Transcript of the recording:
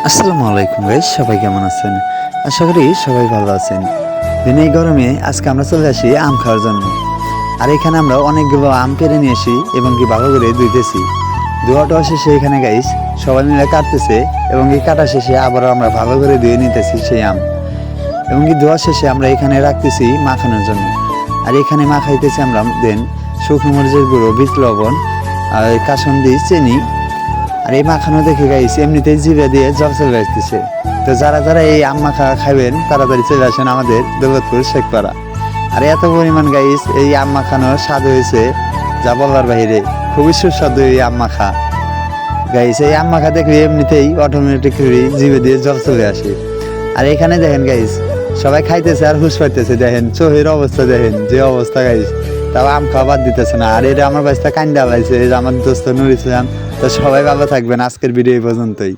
আসসালামু আলাইকুম গাইস, সবাই কেমন আছেন? আশা করি সবাই ভালো আছেন। এই গরমে আজকে আমরা চলে আসি আম খাওয়ার জন্য। আর এখানে আমরা অনেকগুলো আম পেড়ে নিয়ে আসি এবং কি ভালো করে ধুইতেছি। ধোয়াটা শেষে এখানে গাইস সবাই মিলে কাটতেছে এবং এই কাটা শেষে আবারও আমরা ভালো করে ধুয়ে নিতেছি সেই আম। এবং কি ধোয়া শেষে আমরা এখানে রাখতেছি মাখানোর জন্য। আর এখানে মাখাইতেছি আমরা দেন শুকনো মরিচের গুঁড়ো, বিট লবণ, আর কাসুন্দি, চিনি। আর এই মাখানো দেখে গাইস এমনিতেই জিভে দিয়ে জল চলে আসতেছে। তো যারা যারা এই আম মাখা খাবেন তাড়াতাড়ি চলে আসেন আমাদের দৌলতপুর শেখপাড়া। আর এত পরিমাণ গাইস এই আম মাখানোর স্বাদ হয়েছে যা বলার বাইরে, খুবই সুস্বাদু এই আম মাখা। গাইস এই আম মাখা দেখলে এমনিতেই অটোমেটিকলি জিভে দিয়ে জল চলে আসে। আর এখানে দেখেন গাইস সবাই খাইতেছে আর হুশ পাইতেছে, দেখেন চোখের অবস্থা, দেখেন যে অবস্থা গাইস, তাও আম খাওয়া বাদ দিতেছে না। আর এটা আমার বাচ্চা কান্দা লাইছে, আমার দোস্ত নুর ইসলাম। তো সবাই ভালো থাকবেন, আজকের ভিডিও এই পর্যন্তই।